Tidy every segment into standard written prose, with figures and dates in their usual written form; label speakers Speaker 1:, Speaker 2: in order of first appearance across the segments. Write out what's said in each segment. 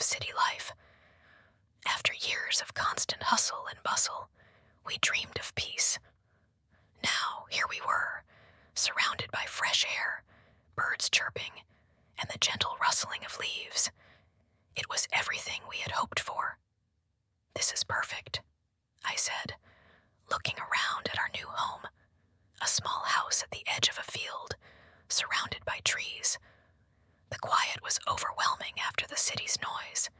Speaker 1: city life. After years of constant hustle and bustle, we dreamed of peace. Now, here we were, surrounded by fresh air, birds chirping, and the gentle rustling of leaves. It was everything we had hoped for. "This is perfect," I said, looking around at our new home, a small house at the edge of a field, surrounded by trees. The quiet was overwhelming after the city's noise.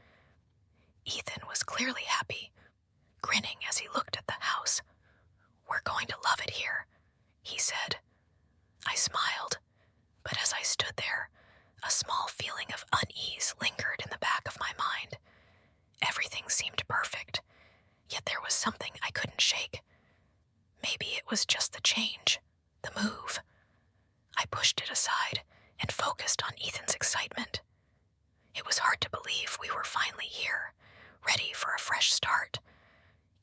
Speaker 1: Ethan was clearly happy, grinning as he looked at the house. "We're going to love it here," he said. I smiled, but as I stood there, a small feeling of unease lingered in the back of my mind. Everything seemed perfect, yet there was something I couldn't shake. Maybe it was just the change, the move. I pushed it aside and focused on Ethan's excitement. It was hard to believe we were finally here, ready for a fresh start.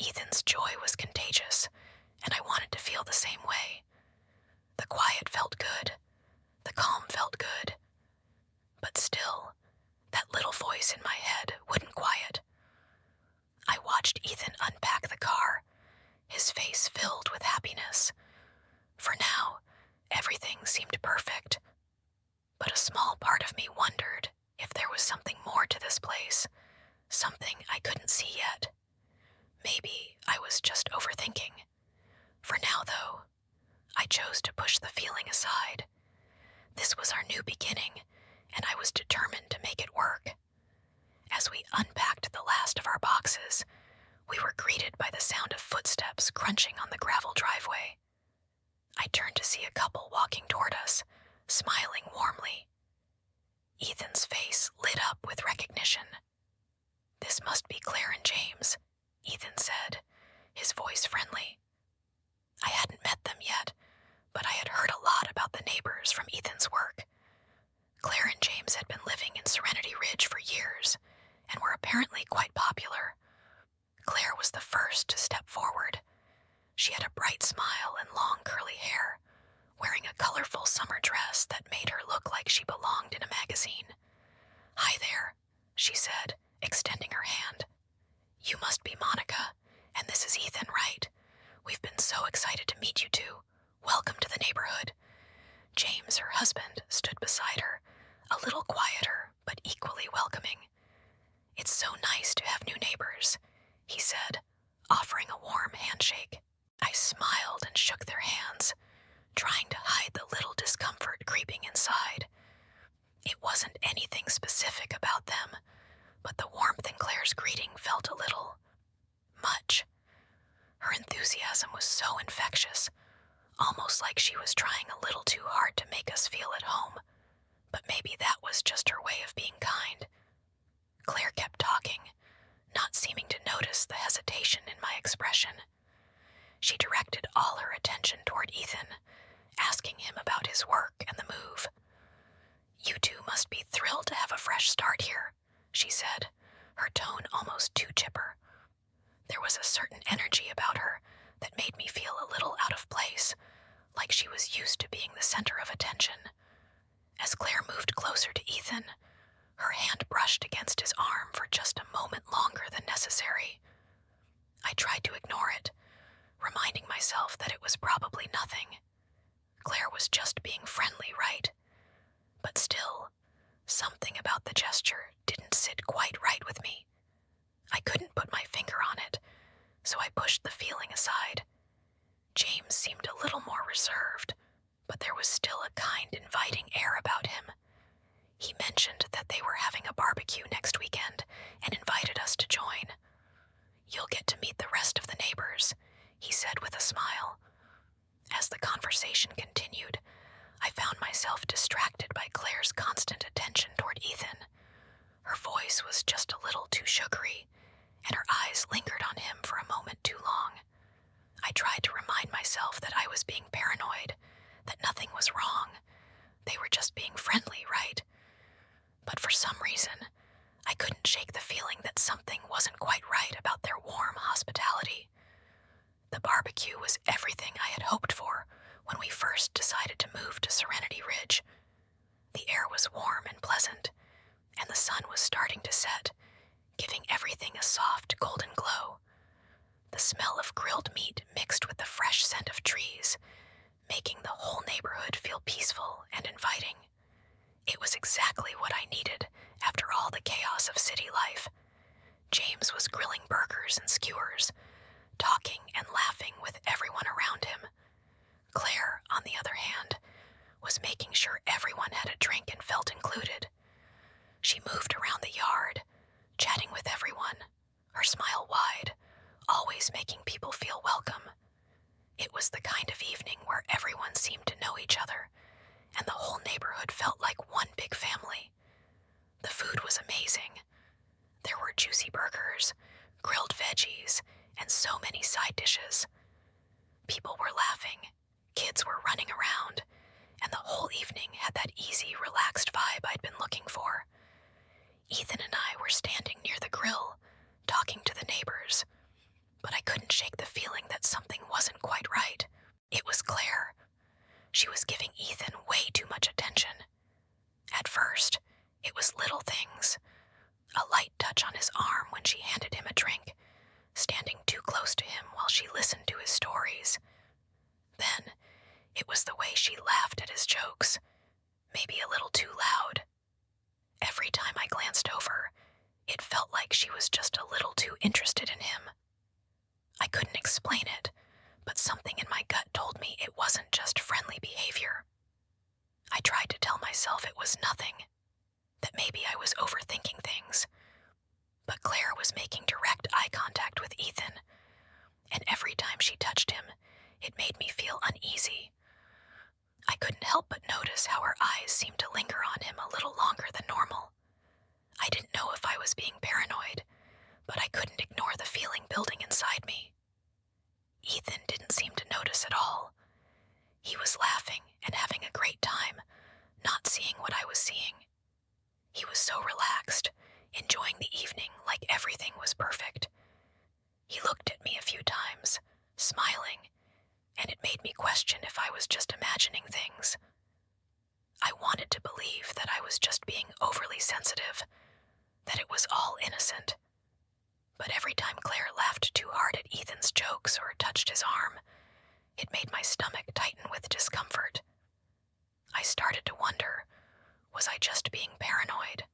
Speaker 1: Ethan's joy was contagious, and I wanted to feel the same way. The quiet felt good. The calm felt good. But still, that little voice in my head wouldn't quiet. I watched Ethan unpack the car, his face filled with happiness. For now, everything seemed perfect. But a small part of me wondered if there was something more to this place, something I couldn't see yet. Maybe I was just overthinking. For now, though, I chose to push the feeling aside. This was our new beginning, and I was determined to make it work. As we unpacked the last of our boxes, we were greeted by the sound of footsteps crunching on the gravel driveway. I turned to see a couple walking toward us, smiling warmly. Ethan's face lit up with recognition. "This must be Claire and James," Ethan said, his voice friendly. I hadn't met them yet, but I had heard a lot about the neighbors from Ethan's work. Claire and James had been living in Serenity Ridge for years and were apparently quite popular. Claire was the first to step forward. She had a bright smile and long curly hair, wearing a colorful summer dress that made her look like she belonged in a magazine. "Hi there," she said, extending her hand. "You must be Monica, and this is Ethan, right? We've been so excited to meet you two. Welcome to the neighborhood." James, her husband, stood beside her, a little quieter but equally welcoming. "It's so nice to have new neighbors," he said, offering a warm handshake. I smiled and shook their hands, trying to hide the little discomfort creeping inside. It wasn't anything specific about them, but the warmth in Claire's greeting felt a little much. Her enthusiasm was so infectious, almost like she was trying a little too hard to make us feel at home, but maybe that was just her way of being kind. Claire kept talking, not seeming to notice the hesitation in my expression. She directed all her attention toward Ethan, asking him about his work and the move. "You two must be thrilled to have a fresh start here," she said, her tone almost too chipper. There was a certain energy about her that made me feel a little out of place, like she was used to being the center of attention. As Claire moved closer to Ethan, her hand brushed against his arm for just a moment longer than necessary. I tried to ignore it, reminding myself that it was probably nothing. Claire was just being friendly, right? But still, something about the gesture didn't sit quite right with me. I couldn't put my finger on it, so I pushed the feeling aside. James seemed a little more reserved, but there was still a kind, inviting air about him. He mentioned that they were having a barbecue next weekend and invited us to join. "You'll get to meet the rest of the neighbors," he said with a smile. As the conversation continued, I found myself distracted by Claire's constant attention toward Ethan. Her voice was just a little too sugary, and her eyes lingered on him for a moment too long. I tried to remind myself that I was being paranoid, that nothing was wrong. They were just being friendly, right? But for some reason, I couldn't shake the feeling that something wasn't quite right about their warm hospitality. The barbecue was everything I had hoped for when we first decided to move to Serenity Ridge. The air was warm and pleasant, and the sun was starting to set, giving everything a soft, golden glow. The smell of grilled meat mixed with the fresh scent of trees, making the whole neighborhood feel peaceful and inviting. It was exactly what I needed after all the chaos of city life. James was grilling burgers and skewers, talking and laughing with everyone around him. Claire, on the other hand, was making sure everyone had a drink and felt included. She moved around the yard, chatting with everyone, her smile wide, always making people feel welcome. It was the kind of evening where everyone seemed to know each other, and the whole neighborhood felt like one big family. The food was amazing. There were juicy burgers, grilled veggies, and so many side dishes. People were laughing, kids were running around, and the whole evening had that easy, relaxed vibe I'd been looking for. Ethan and I were standing near the grill, talking to the neighbors, but I couldn't shake the feeling that something wasn't quite right. It was Claire. She was giving Ethan way too much attention. At first, it was little things. A light touch on his arm when she handed him a drink, standing too close to him while she listened to his stories. Then, it was the way she laughed at his jokes, maybe a little too loud. Every time I glanced over, it felt like she was just a little too interested in him. I couldn't explain it, but something in my gut told me it wasn't just friendly behavior. I tried to tell myself it was nothing, that maybe I was overthinking things. But Claire was making direct eye contact with Ethan, and every time she touched him, it made me feel uneasy. I couldn't help but notice how her eyes seemed to linger on him a little longer than normal. I didn't know if I was being paranoid, but I couldn't ignore the feeling building inside me. Ethan didn't seem to notice at all. He was laughing and having a great time, not seeing what I was seeing. He was so relaxed, enjoying the evening like everything was perfect. He looked at me a few times, smiling, and it made me question if I was just imagining things. I wanted to believe that I was just being overly sensitive, that it was all innocent. But every time Claire laughed too hard at Ethan's jokes or touched his arm, it made my stomach tighten with discomfort. I started to wonder, was I just being paranoid?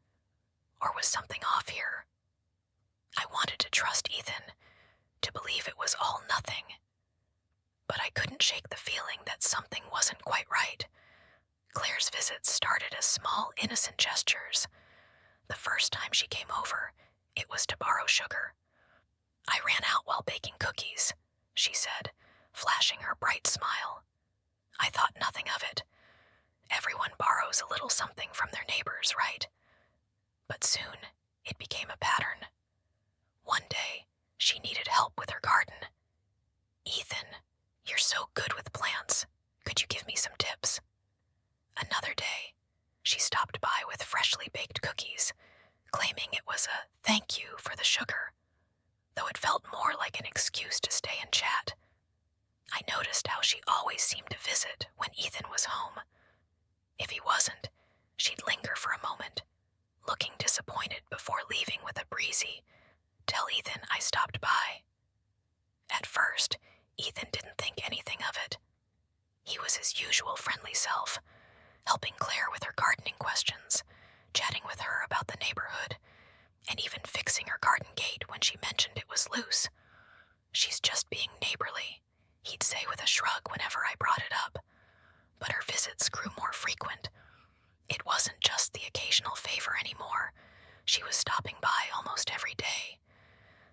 Speaker 1: Or was something off here? I wanted to trust Ethan, to believe it was all nothing. But I couldn't shake the feeling that something wasn't quite right. Claire's visits started as small, innocent gestures. The first time she came over, it was to borrow sugar. I ran out while baking cookies, she said, flashing her bright smile. I thought nothing of it. Everyone borrows a little something from their neighbors, right? But soon, it became a pattern. One day, she needed help with her garden. Ethan, you're so good with plants. Could you give me some tips? Another day, she stopped by with freshly baked cookies, claiming it was a thank you for the sugar, though it felt more like an excuse to stay and chat. I noticed how she always seemed to visit when Ethan was home. If he wasn't, she'd linger for a moment, looking disappointed before leaving with a breezy, "Tell Ethan I stopped by." At first, Ethan didn't think anything of it. He was his usual friendly self, helping Claire with her gardening questions, chatting with her about the neighborhood, and even fixing her garden gate when she mentioned it was loose. "She's just being neighborly," he'd say with a shrug whenever I brought it up. But her visits grew more frequent. It wasn't just the occasional favor anymore. She was stopping by almost every day.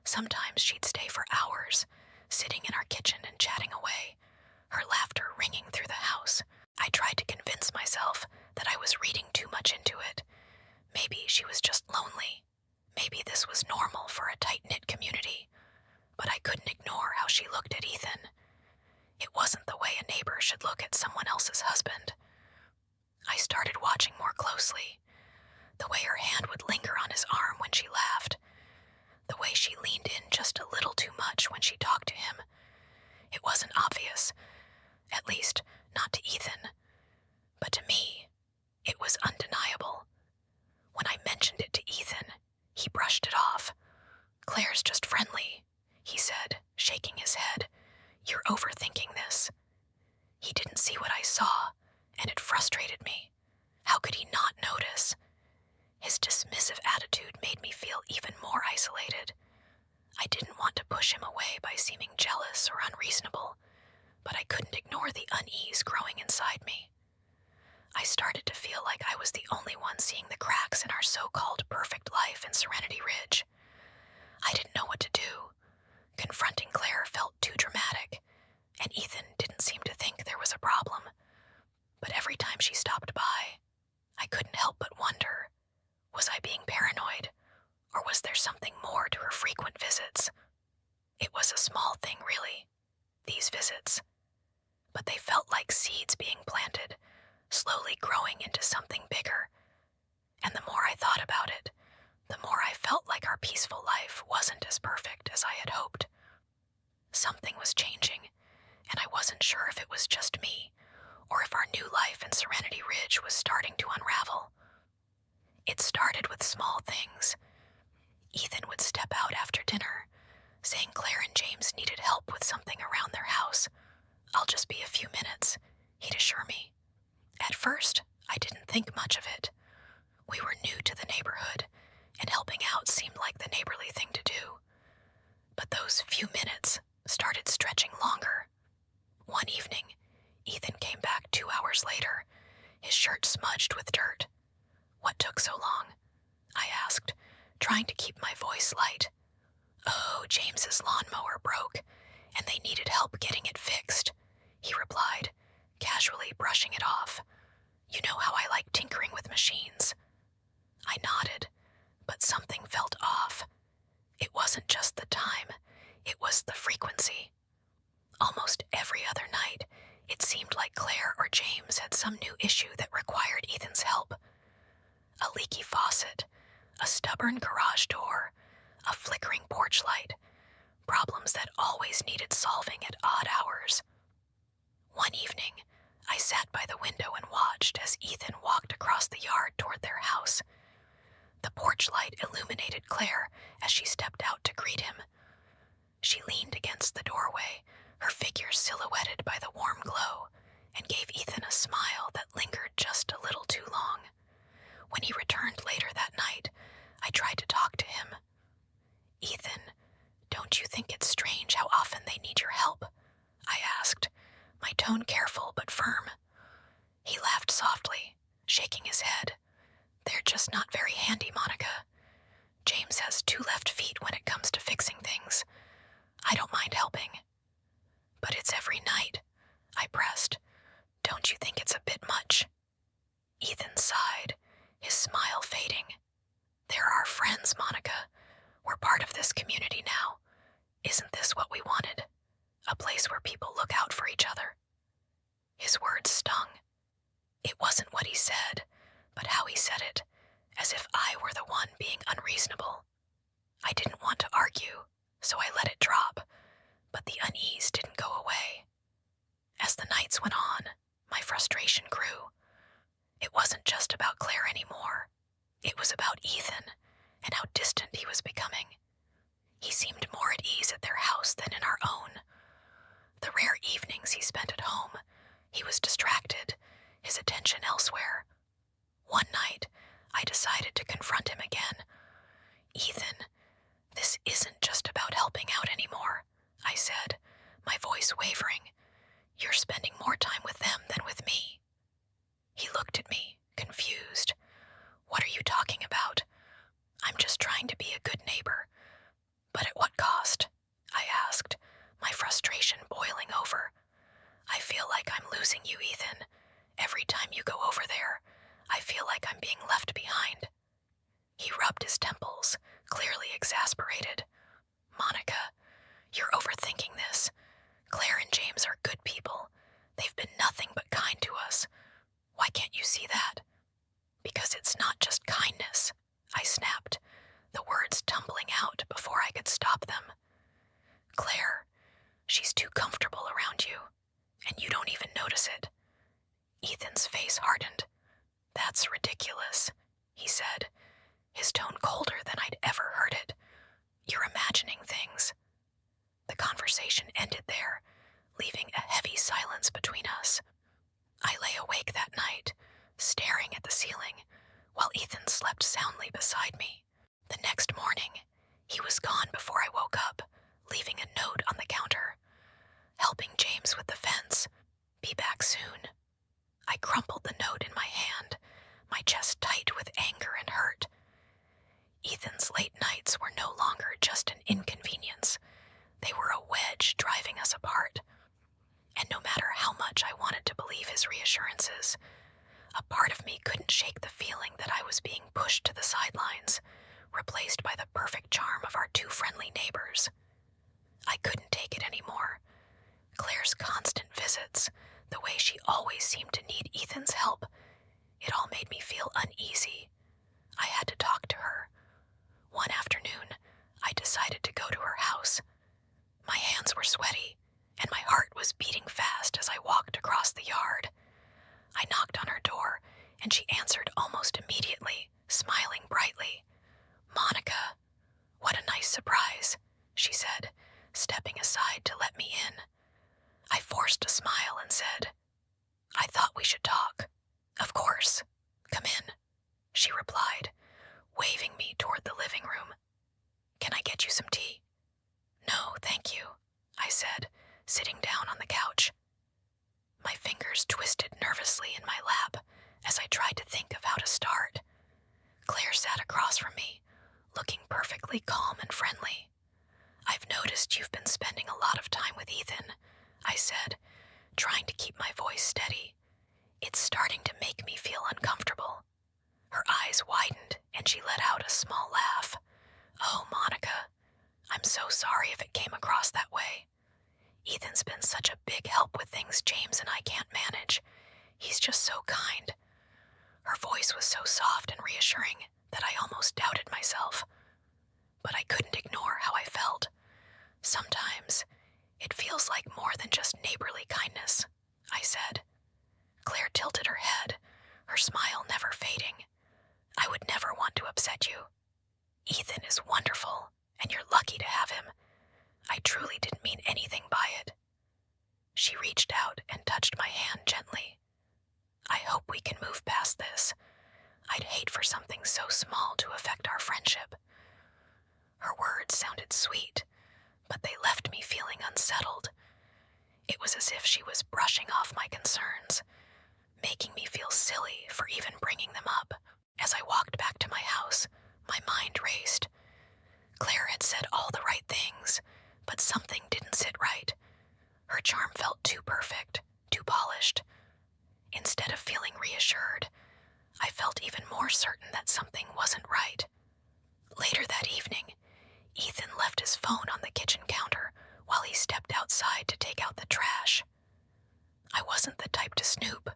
Speaker 1: Sometimes she'd stay for hours, sitting in our kitchen and chatting away, her laughter ringing through the house. I tried to convince myself that I was reading too much into it. Maybe she was just lonely. Maybe this was normal for a tight-knit community. But I couldn't ignore how she looked at Ethan. It wasn't the way a neighbor should look at someone else's husband. I started watching more closely. The way her hand would linger on his arm when she laughed. The way she leaned in just a little too much when she talked to him. It wasn't obvious, at least not to Ethan. But to me, it was undeniable. When I mentioned it to Ethan, he brushed it off. push him away by seeming jealous or unreasonable, but I couldn't ignore the unease growing inside me. I started to feel like I was the only one seeing the cracks in our so-called perfect life in Serenity Ridge. I didn't know what to do. Confronting Claire felt too dramatic, and Ethan didn't seem to think there was a problem. But every time she stopped by, I couldn't help but wonder, was I being paranoid, or was there something more to her frequent visits? It was a small thing, really, these visits, but they felt like seeds being planted, slowly growing into something bigger. And the more I thought about it, the more I felt like our peaceful life wasn't as perfect as I had hoped. Something was changing, and I wasn't sure if it was just me, or if our new life in Serenity Ridge was starting to unravel. It started with small things. Ethan would step out after dinner, saying Claire and James needed help with something around their house. "I'll just be a few minutes," he'd assure me. At first, I didn't think much of it. We were new to the neighborhood, and helping out seemed like the neighborly thing to do. But those few minutes started stretching longer. One evening, Ethan came back 2 hours later, his shirt smudged with dirt. "What took so long?" I asked, trying to keep my voice light. "Oh, James's lawnmower broke, and they needed help getting it fixed," he replied, casually brushing it off. "You know how I like tinkering with machines." I nodded, but something felt off. It wasn't just the time, it was the frequency. Almost every other night, it seemed like Claire or James had some new issue that required Ethan's help. A leaky faucet, a stubborn garage door, a flickering porch light, problems that always needed solving at odd hours. One evening, I sat by the window and watched as Ethan walked across the yard toward their house. The porch light illuminated Claire as she stepped out to greet him. She leaned against the doorway, her figure silhouetted by the warm glow, and gave Ethan a smile that lingered just a little too long. When he returned later that night, I tried to talk to him. "Ethan, don't you think it's strange how often they need your help?" I asked, my tone careful but firm. He laughed softly, shaking his head. "They're just not very handy, Monica. James has 2 left feet when it comes to fixing things. I don't mind helping." "But it's every night," I pressed. "Don't you think it's a bit much?" Ethan sighed, his smile fading. "They're our friends, Monica. We're part of this community now. Isn't this what we wanted? A place where people look out for each other." His words stung. It wasn't what he said, but how he said it, as if I were the one being unreasonable. I didn't want to argue, so I let it drop, but the unease didn't go away. As the nights went on, my frustration grew. It wasn't just about Claire anymore. It was about Ethan and how distant he was becoming. He seemed more at ease at their house than in our own. The rare evenings he spent at home, he was distracted, his attention elsewhere. One night, I decided to confront him again. "Ethan, this isn't just about helping out anymore," I said, my voice wavering. "You're spending more time with them than with me." He looked at me, confused. "What are you talking about?" "I'm just trying to be a good neighbor." "But at what cost?" I asked, my frustration boiling over. "I feel like I'm losing you, Ethan. Every time you go over there, I feel like I'm being left behind." He rubbed his temples, clearly exasperated. "Monica, you're overthinking this. Claire and James are good people. They've been nothing but kind to us. Why can't you see that?" "Because it's not just kindness," I snapped, the words tumbling out before I could stop them. "Claire, she's too comfortable around you, and you don't even notice it." Ethan's face hardened. "That's ridiculous," he said, his tone colder than I'd ever heard it. "You're imagining things." The conversation ended there, leaving a heavy silence between us. I lay awake that night, staring at the ceiling, while Ethan slept soundly beside me. The next morning, decided to go to her house. My hands were sweaty, and my heart was beating fast as I walked across the yard. I knocked on her door, and she answered almost immediately, smiling brightly. "Monica, what a nice surprise," she said, stepping aside to let me in. I forced a smile and said, "I thought we should talk." "Of course. Come in," she replied, waving me toward the living room. "Can I get you some tea?" "No, thank you," I said, sitting down on the couch. My fingers twisted nervously in my lap as I tried to think of how to start. Claire sat across from me, looking perfectly calm and friendly. "I've noticed you've been spending a lot of time with Ethan," I said, trying to keep my voice steady. "It's starting to make me feel uncomfortable." Her eyes widened and she let out a small laugh. "Oh, Monica, I'm so sorry if it came across that way. Ethan's been such a big help with things James and I can't manage. He's just so kind." Her voice was so soft and reassuring that I almost doubted myself. But I couldn't ignore how I felt. "Sometimes it feels like more than just neighborly kindness," I said. Claire tilted her head, her smile never fading. "I would never want to upset you. Ethan is wonderful, and you're lucky to have him. I truly didn't mean anything by it." She reached out and touched my hand gently. "I hope we can move past this. I'd hate for something so small to affect our friendship." Her words sounded sweet, but they left me feeling unsettled. It was as if she was brushing off my concerns, making me feel silly for even bringing them up. As I walked back to my house, my mind raced. Claire had said all the right things, but something didn't sit right. Her charm felt too perfect, too polished. Instead of feeling reassured, I felt even more certain that something wasn't right. Later that evening, Ethan left his phone on the kitchen counter while he stepped outside to take out the trash. I wasn't the type to snoop,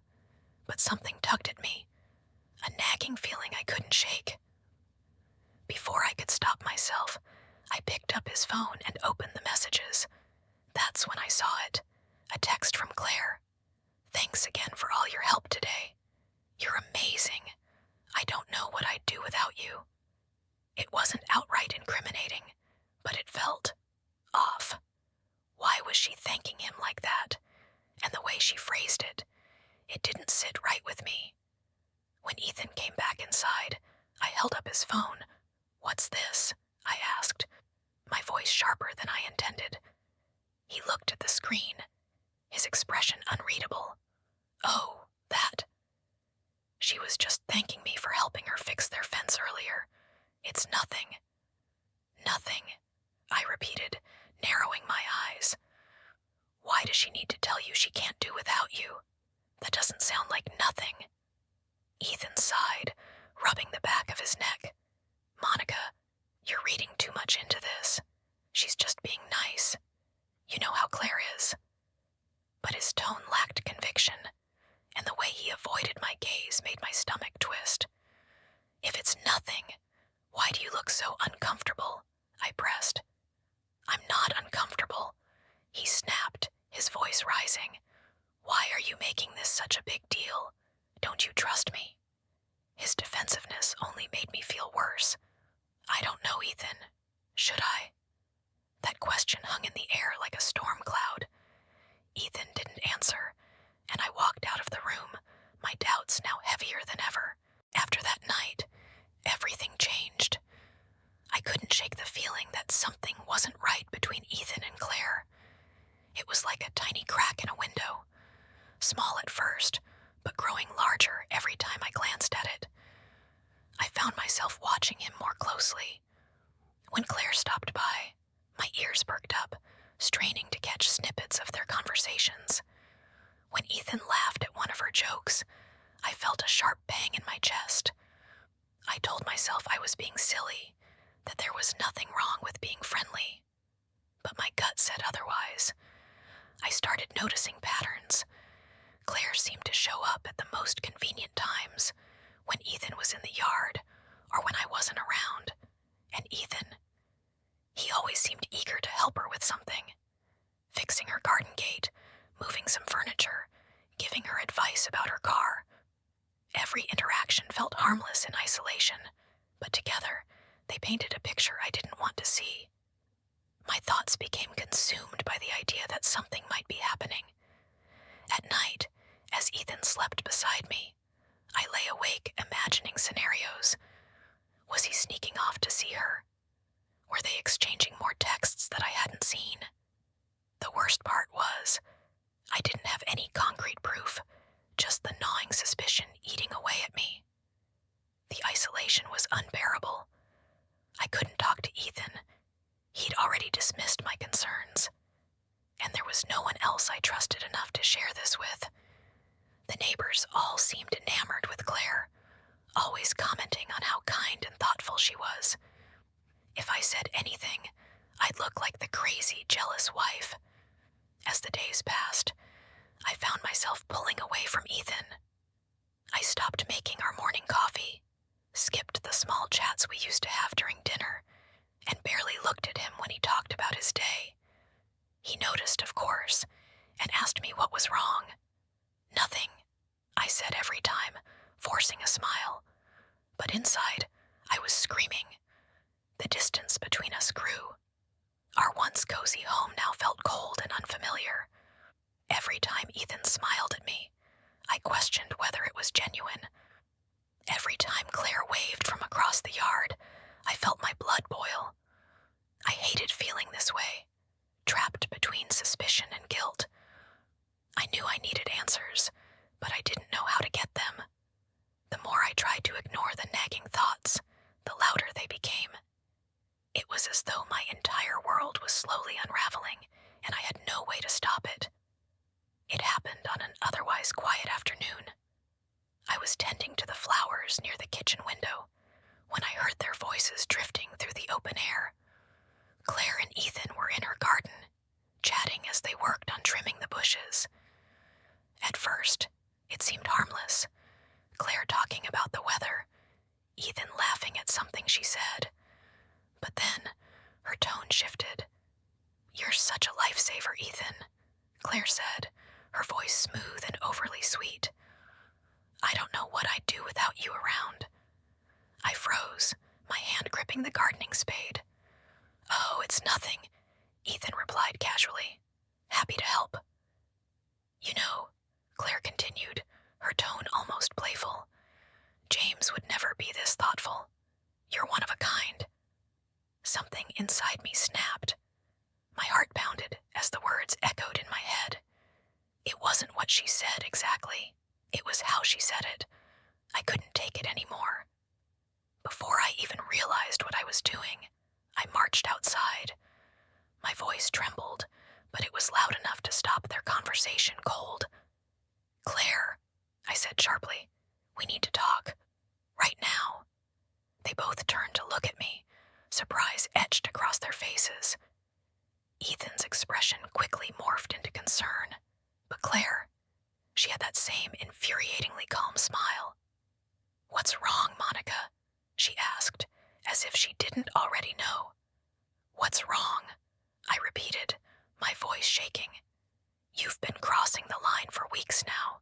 Speaker 1: but something tugged at me, a nagging feeling I couldn't shake. Before I could stop myself, I picked up his phone and opened the messages. That's when I saw it, a text from Claire. "Thanks again for all your help today. You're amazing. I don't know what I'd do without you." It wasn't outright incriminating, but it felt off. Why was she thanking him like that? And the way she phrased it, it didn't sit right with me. When Ethan came back inside, I held up his phone. "What's this?" I asked, my voice sharper than I intended. He looked at the screen, his expression unreadable. "Oh, that." She was just thanking me for helping her fix their fence earlier. "It's nothing." "Nothing," I repeated, narrowing my eyes. "Why does she need to tell you she can't do without you? That doesn't sound like nothing." Ethan sighed, rubbing the back of his neck. "Monica, you're reading too much into this. She's just being nice. You know how Claire is." But his tone lacked conviction, and the way he avoided my gaze made my stomach twist. "If it's nothing, why do you look so uncomfortable?" I pressed. "I'm not uncomfortable," he snapped, his voice rising. "Why are you making this such a big deal? Don't you trust me?" His defensiveness only made me feel worse. "I don't know, Ethan. Should I?" That question hung in the air like a storm cloud. Ethan didn't answer, and I walked out of the room, my doubts now heavier than ever. After that night, everything changed. I couldn't shake the feeling that something wasn't right between Ethan and Claire. It was like a tiny crack in a window, small at first, but growing larger every time I glanced at it. I found myself watching him more closely. When Claire stopped by, my ears perked up, straining to catch snippets of their conversations. When Ethan laughed at one of her jokes, I felt a sharp pang in my chest. I told myself I was being silly, that there was nothing wrong with being friendly. But my gut said otherwise. I started noticing patterns. Claire seemed to show up at the most convenient times, when Ethan was in the yard or when I wasn't around. And Ethan, he with something. Fixing her garden gate, moving some furniture, giving her advice about her car. Every interaction felt harmless in isolation, but together, they painted a picture I didn't want to see. My thoughts became consumed by the idea that something might be happening. At night, as Ethan slept beside me, I lay awake imagining scenarios. Was he sneaking off to see her? Were they exchanging more texts that I hadn't seen? The worst part was, I didn't have any concrete proof, just the gnawing suspicion eating away at me. The isolation was unbearable. I couldn't talk to Ethan. He'd already dismissed my concerns. And there was no one else I trusted enough to share this with. The neighbors all seemed enamored with Claire, always commenting on how kind and thoughtful she was. If I said anything, I'd look like the crazy, jealous wife. As the days passed, I found myself pulling away from Ethan. I stopped making our morning coffee, skipped the small chats we used to have during dinner, and barely looked at him when he talked about his day. He noticed, of course, and asked me what was wrong. Nothing, I said every time, forcing a smile. But inside, I was screaming. The distance between us grew. Our once cozy home now felt cold and unfamiliar. Every time Ethan smiled at me, I questioned whether it was genuine. Every time Claire waved from across the yard, I felt my blood boil. I hated feeling this way, trapped between suspicion and guilt. I knew I needed answers, but I didn't know how to get them. The more I tried to ignore the nagging thoughts, the louder they became. It was as though my entire world was slowly unraveling, and I had no way to stop it. It happened on an otherwise quiet afternoon. I was tending to the flowers near the kitchen window when I heard their voices drifting through the open air. Claire and Ethan were in her garden, chatting as they worked on trimming the bushes. At first, it seemed harmless. Claire talking about the weather, Ethan laughing at something she said. But then, her tone shifted. "You're such a lifesaver, Ethan," Claire said, her voice smooth and overly sweet. "I don't know what I'd do without you around." I froze, my hand gripping the gardening spade. "Oh, it's nothing," Ethan replied casually. "Happy to help." "You know," Claire continued, her tone almost playful, "James would never be this thoughtful. You're one of a kind." Something inside me snapped. My heart pounded as the words echoed in my head. It wasn't what she said exactly. It was how she said it. I couldn't take it anymore. Before I even realized what I was doing, I marched outside. My voice trembled, but it was loud enough to stop their conversation cold. "Claire," I said sharply, "we need to talk. Right now." They both turned to look at me, surprise etched across their faces. Ethan's expression quickly morphed into concern, but Claire, she had that same infuriatingly calm smile. "What's wrong, Monica?" she asked, as if she didn't already know. "What's wrong?" I repeated, my voice shaking. "You've been crossing the line for weeks now,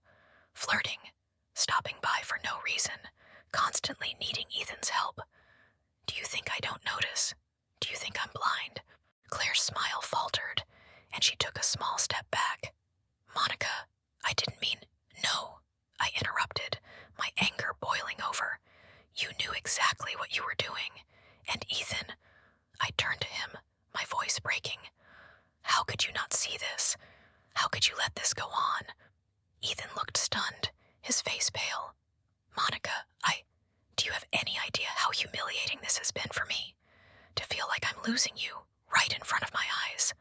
Speaker 1: flirting, stopping by for no reason, constantly needing Ethan's help. Do you think I don't notice? Do you think I'm blind?" Claire's smile faltered, and she took a small step back. "Monica, I didn't mean—" "No," I interrupted, my anger boiling over. "You knew exactly what you were doing. And Ethan—" I turned to him, my voice breaking. "How could you not see this? How could you let this go on?" Ethan looked stunned, his face pale. "Monica, do you have any idea how humiliating this has been for me? To feel like I'm losing you, right in front of my eyes."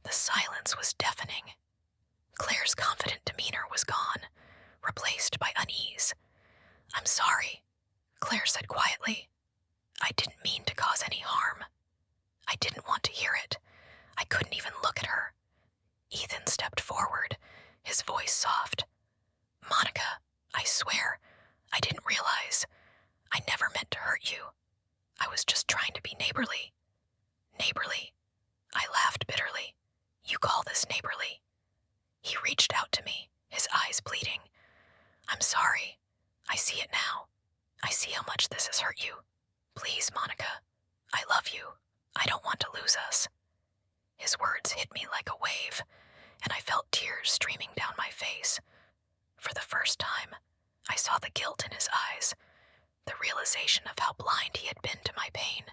Speaker 1: The silence was deafening. Claire's confident demeanor was gone, replaced by unease. "I'm sorry," Claire said quietly. "I didn't mean to cause any harm." I didn't want to hear it. I couldn't even look at her. Ethan stepped forward, his voice soft. "Monica, I swear, I didn't realize. I never meant to hurt you. I was just trying to be neighborly." "Neighborly?" I laughed bitterly. you. I don't want to lose us." His words hit me like a wave, and I felt tears streaming down my face. For the first time, I saw the guilt in his eyes, the realization of how blind he had been to my pain.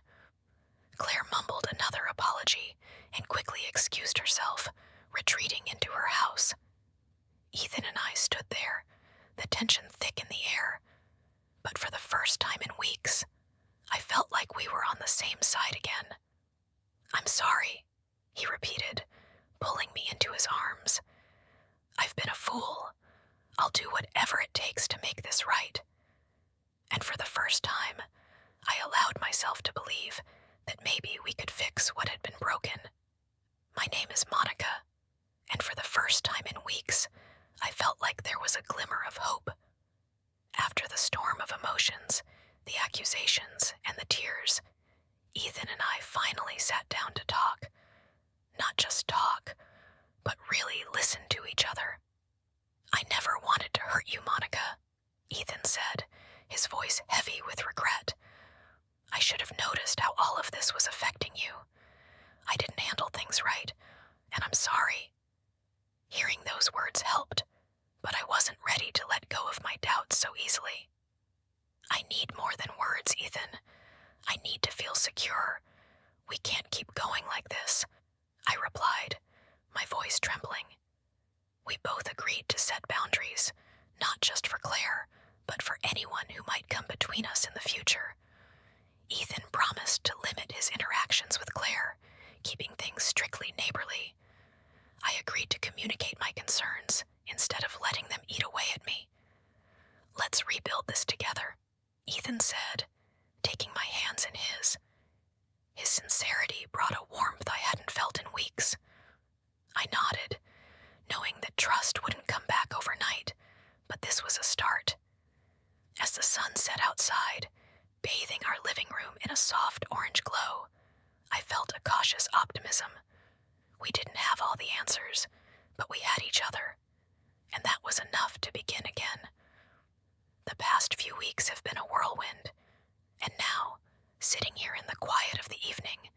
Speaker 1: Claire mumbled another apology and quickly excused herself, retreating into her house. Ethan and I stood there, the tension thick in the air. But for the first time in weeks, I felt like we were on the same side again. "I'm sorry," he repeated, pulling me into his arms. "I've been a fool. I'll do whatever it takes to make this right." And for the first time, I allowed myself to believe that maybe we could fix what had been broken. My name is Monica, and for the first time in weeks, I felt like there was a glimmer of hope. After the storm of emotions, the accusations, and the tears, Ethan and I finally sat down to talk. Not just talk, but really listen to each other. "I never wanted to hurt you, Monica," Ethan said, his voice heavy with regret. "I should have noticed how all of this was affecting you. I didn't handle things right, and I'm sorry." Hearing those words helped, but I wasn't ready to let go of my doubts so easily. "I need more than words, Ethan. I need to feel secure. We can't keep going like this," I replied, my voice trembling. We both agreed to set boundaries, not just for Claire, but for anyone who might come between us in the future. Ethan promised to limit his interactions with Claire, keeping things strictly neighborly. I agreed to communicate my concerns instead of letting them eat away at me. "Let's rebuild this together," Ethan said, taking my hands in his. His sincerity brought a warmth I hadn't felt in weeks. I nodded, knowing that trust wouldn't come back overnight, but this was a start. As the sun set outside, bathing our living room in a soft orange glow, I felt a cautious optimism. We didn't have all the answers, but we had each other, and that was enough to begin again. The past few weeks have been a whirlwind, and now, sitting here in the quiet of the evening,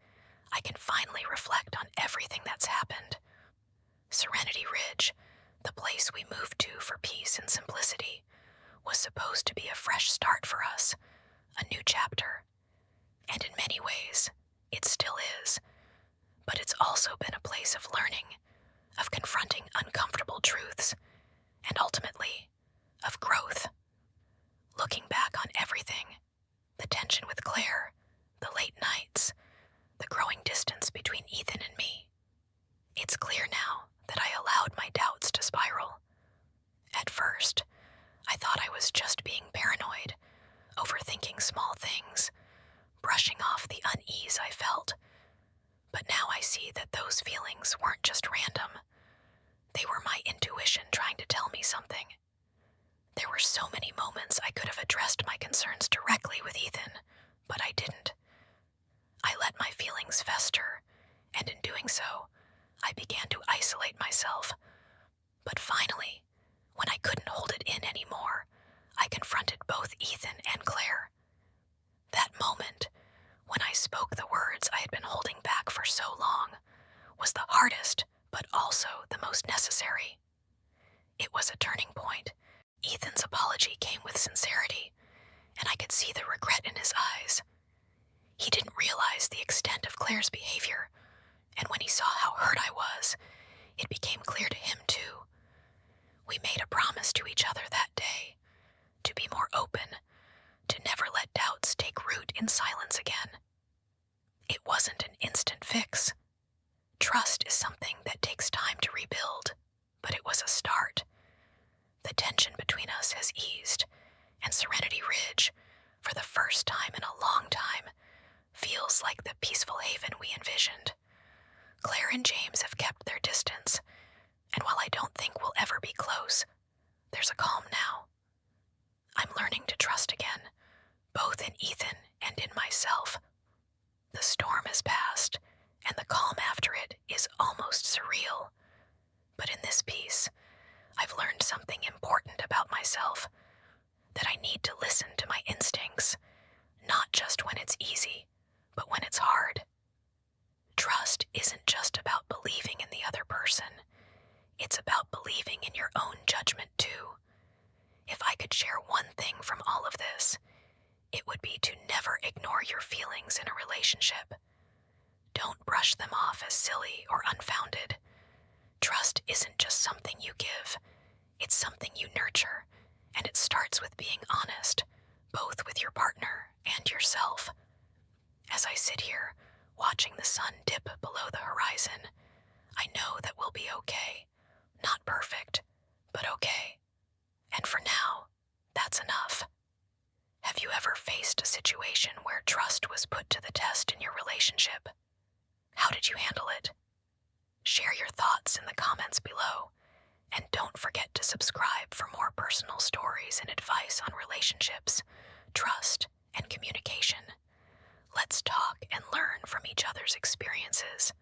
Speaker 1: I can finally reflect on everything that's happened. Serenity Ridge, the place we moved to for peace and simplicity, was supposed to be a fresh start for us, a new chapter. And in many ways, it still is. But it's also been a place of learning, of confronting uncomfortable truths, and ultimately, of growth. Looking back on everything, the tension with Claire, the late nights, the growing distance between Ethan and me, it's clear now that I allowed my doubts to spiral. At first, I thought I was just being paranoid, overthinking small things, brushing off the unease I felt. But now I see that those feelings weren't just random. They were my intuition trying to tell me something. There were so many moments I could have addressed my concerns directly with Ethan, but I didn't. I let my feelings fester, and in doing so, I began to isolate myself. But finally, when I couldn't hold it in anymore, I confronted both Ethan and Claire. That moment, when I spoke the words I had been holding back for so long, was the hardest, but also the most necessary. It was a turning point. Ethan's apology came with sincerity, and I could see the regret in his eyes. He didn't realize the extent of Claire's behavior, and when he saw how hurt I was, it became clear to him too. We made a promise to each other that day, to be more open, to never let doubts take root in silence again. It wasn't an instant fix. Trust is something that takes time to rebuild, but it was a start. The tension between us has eased, and Serenity Ridge, for the first time in a long time, feels like the peaceful haven we envisioned. Claire and James have kept their distance, and while I don't think we'll ever be close, there's a calm now. I'm learning to trust again, both in Ethan and in myself. The storm has passed, and the calm after it is almost surreal. But in this piece, I've learned something important about myself, that I need to listen to my instincts, not just when it's easy, but when it's hard. Trust isn't just about believing in the other person. It's about believing in your own judgment too. If I could share one thing from all of this, it would be to never ignore your feelings in a relationship. Don't brush them off as silly or unfounded. Trust isn't just something you give, it's something you nurture, and it starts with being honest, both with your partner and yourself. As I sit here, watching the sun dip below the horizon, I know that we'll be okay. Not perfect, but okay. And for now, that's enough. Have you ever faced a situation where trust was put to the test in your relationship? How did you handle it? Share your thoughts in the comments below, and don't forget to subscribe for more personal stories and advice on relationships, trust, and communication. Let's talk and learn from each other's experiences.